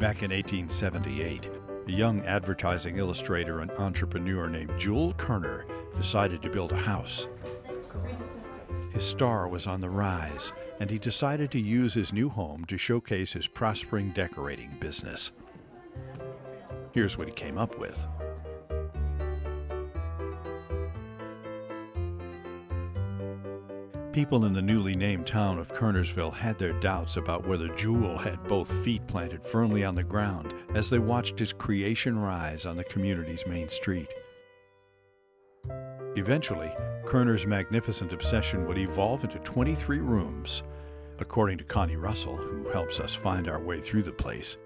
Back in 1878, a young advertising illustrator and entrepreneur named Jewel Kerner decided to build a house. His star was on the rise, and he decided to use his new home to showcase his prospering decorating business. Here's what he came up with. People in the newly named town of Kernersville had their doubts about whether Jewel had both feet planted firmly on the ground as they watched his creation rise on the community's main street. Eventually, Kerner's magnificent obsession would evolve into 23 rooms, according to Connie Russell, who helps us find our way through the place,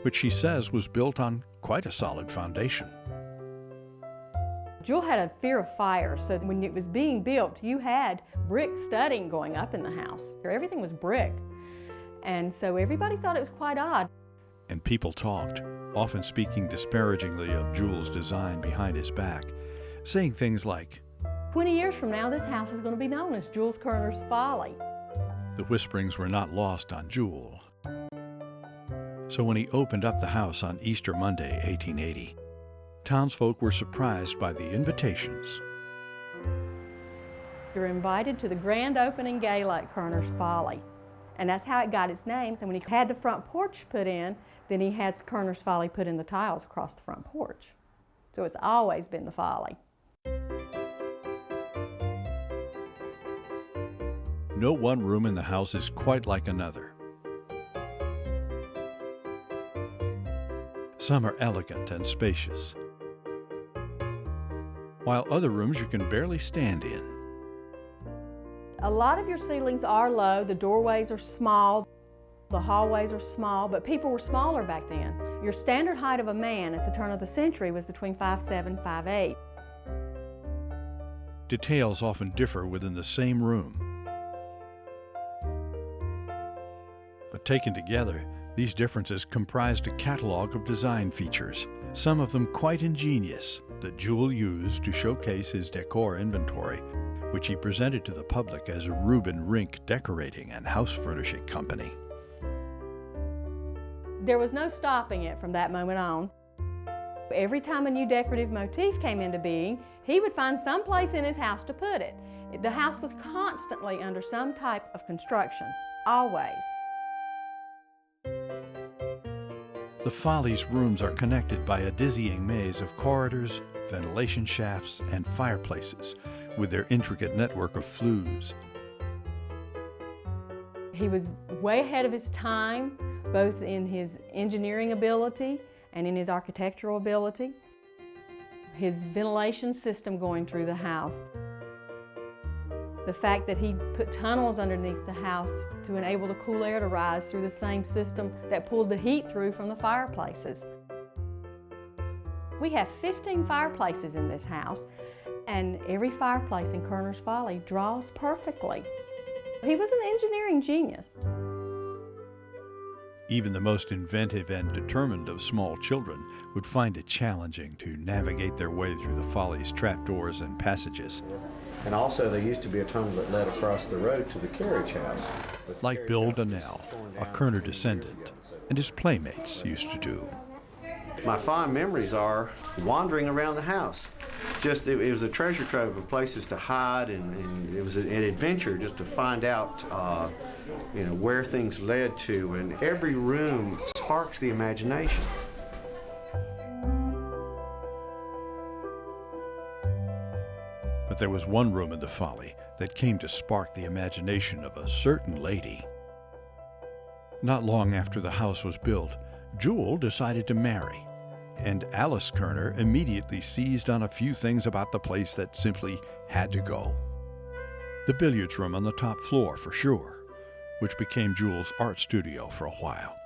which she says was built on quite a solid foundation. Jewel had a fear of fire, so when it was being built, you had brick studding going up in the house. Everything was brick, and so everybody thought it was quite odd. And people talked, often speaking disparagingly of Jewel's design behind his back, saying things like, 20 years from now, this house is going to be known as Jewel Kerner's Folly. The whisperings were not lost on Jewel. So when he opened up the house on Easter Monday, 1880, townsfolk were surprised by the invitations. You're invited to the grand opening gala at Kerner's Folly, and that's how it got its name. And when he had the front porch put in, then he has Kerner's Folly put in the tiles across the front porch. So it's always been the Folly. No one room in the house is quite like another. Some are elegant and spacious, while other rooms you can barely stand in. A lot of your ceilings are low, the doorways are small, the hallways are small, but people were smaller back then. Your standard height of a man at the turn of the century was between 5'7", 5'8". Details often differ within the same room. But taken together, these differences comprised a catalog of design features, some of them quite ingenious, that Jewel used to showcase his decor inventory, which he presented to the public as Reuben Rink Decorating and House Furnishing Company. There was no stopping it from that moment on. Every time a new decorative motif came into being, he would find some place in his house to put it. The house was constantly under some type of construction, always. The Folly's rooms are connected by a dizzying maze of corridors, ventilation shafts, and fireplaces, with their intricate network of flues. He was way ahead of his time, both in his engineering ability and in his architectural ability. His ventilation system going through the house. The fact that he put tunnels underneath the house to enable the cool air to rise through the same system that pulled the heat through from the fireplaces. We have 15 fireplaces in this house, and every fireplace in Kerner's Folly draws perfectly. He was an engineering genius. Even the most inventive and determined of small children would find it challenging to navigate their way through the Folly's trapdoors and passages. And also there used to be a tunnel that led across the road to the carriage house. Like Bill Donnell, a Kerner descendant, and his playmates used to do. My fond memories are wandering around the house. It was a treasure trove of places to hide, and it was an adventure just to find out where things led to, and every room sparks the imagination. But there was one room in the Folly that came to spark the imagination of a certain lady. Not long after the house was built, Jewel decided to marry, and Alice Kerner immediately seized on a few things about the place that simply had to go. The billiards room on the top floor, for sure, which became Jewel's art studio for a while.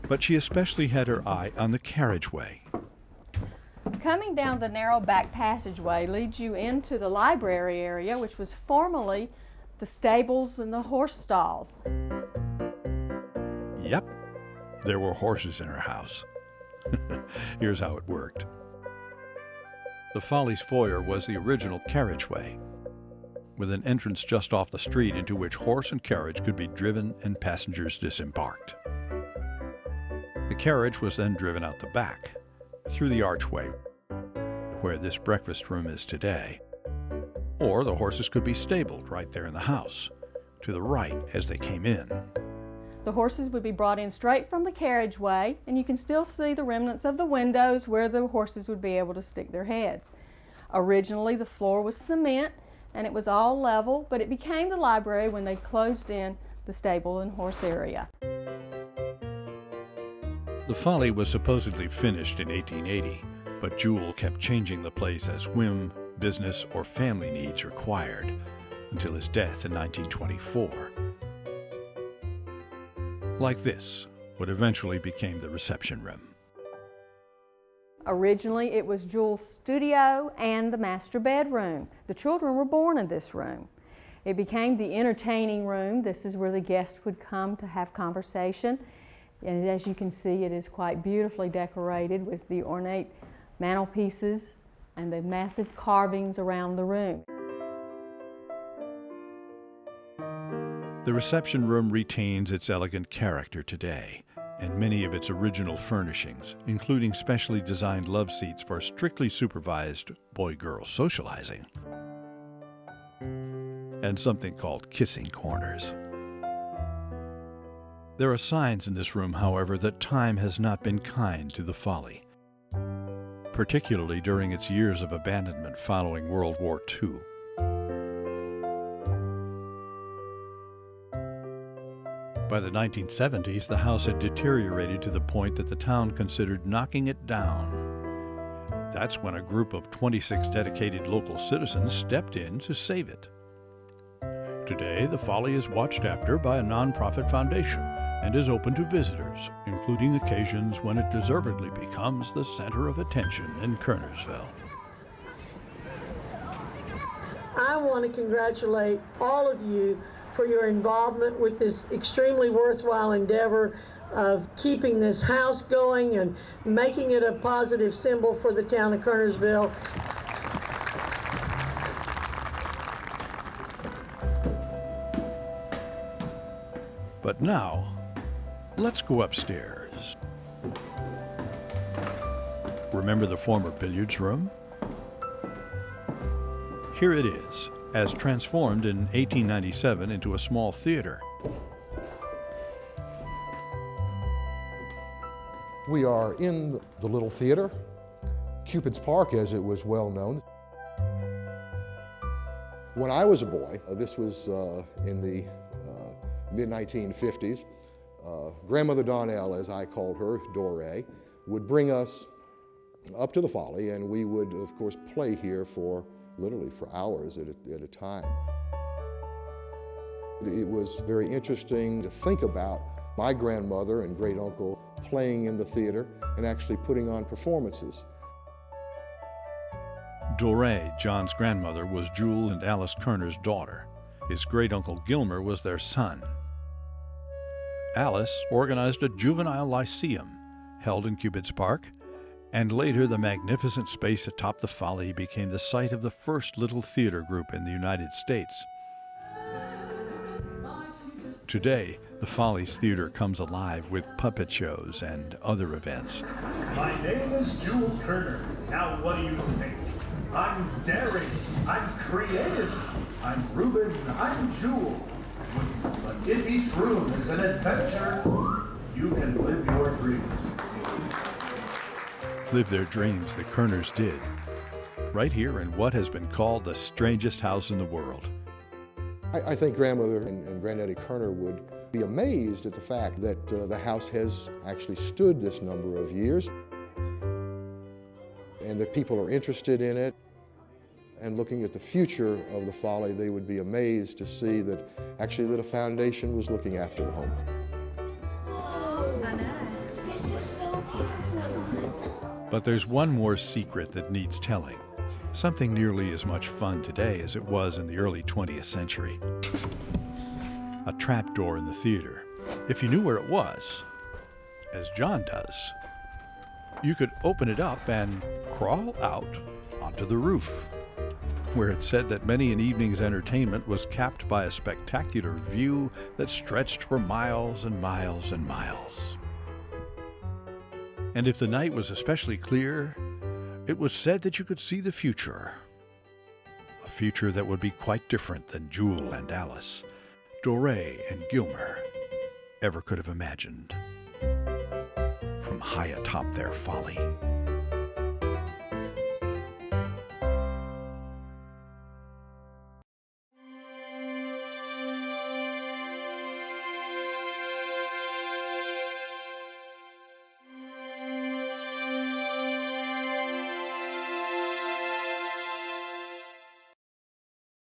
But she especially had her eye on the carriageway. Coming down the narrow back passageway leads you into the library area, which was formerly the stables and the horse stalls. Yep, there were horses in her house. Here's how it worked. The Folly's foyer was the original carriageway. with an entrance just off the street into which horse and carriage could be driven and passengers disembarked. The carriage was then driven out the back, through the archway, where this breakfast room is today. Or the horses could be stabled right there in the house, to the right as they came in. The horses would be brought in straight from the carriageway, and you can still see the remnants of the windows where the horses would be able to stick their heads. Originally, the floor was cement, and it was all level, but it became the library when they closed in the stable and horse area. The Folly was supposedly finished in 1880, but Jewel kept changing the place as whim, business, or family needs required, until his death in 1924. Like this, what eventually became the reception room. Originally, it was Jewel's studio and the master bedroom. The children were born in this room. It became the entertaining room. This is where the guests would come to have conversation. And as you can see, it is quite beautifully decorated with the ornate mantelpieces and the massive carvings around the room. The reception room retains its elegant character today, and many of its original furnishings, including specially designed love seats for strictly supervised boy-girl socializing, and something called kissing corners. There are signs in this room, however, that time has not been kind to the Folly, particularly during its years of abandonment following World War II. By the 1970s, the house had deteriorated to the point that the town considered knocking it down. That's when a group of 26 dedicated local citizens stepped in to save it. Today, the Folly is watched after by a nonprofit foundation and is open to visitors, including occasions when it deservedly becomes the center of attention in Kernersville. I want to congratulate all of you for your involvement with this extremely worthwhile endeavor of keeping this house going and making it a positive symbol for the town of Kernersville. But now, let's go upstairs. Remember the former billiards room? Here it is, as transformed in 1897 into a small theater. We are in the little theater, Cupid's Park as it was well known. When I was a boy, this was in the mid-1950s, Grandmother Donnell, as I called her, Doré, would bring us up to the Folly, and we would, of course, play here for literally for hours at a time. It was very interesting to think about my grandmother and great uncle playing in the theater and actually putting on performances. Doré, John's grandmother, was Jewel and Alice Kerner's daughter. His great-uncle Gilmer was their son. Alice organized a juvenile lyceum held in Cupid's Park, and later the magnificent space atop the Folly became the site of the first little theater group in the United States. Today, the Folly's theater comes alive with puppet shows and other events. My name is Jewel Kerner. Now what do you think? I'm daring, I'm creative, I'm Reuben, I'm Jewel. But if each room is an adventure, you can live your dreams. Live their dreams, the Kerners did, right here in what has been called the strangest house in the world. I think Grandmother and Granddaddy Kerner would be amazed at the fact that the house has actually stood this number of years and that people are interested in it. And looking at the future of the Folly, they would be amazed to see that actually that a foundation was looking after the home. I know. This is so beautiful. But there's one more secret that needs telling. Something nearly as much fun today as it was in the early 20th century. A trapdoor in the theater. If you knew where it was, as John does, you could open it up and crawl out onto the roof. where it said that many an evening's entertainment was capped by a spectacular view that stretched for miles and miles and miles. And if the night was especially clear, it was said that you could see the future. A future that would be quite different than Jewel and Alice, Doré and Gilmer ever could have imagined from high atop their folly.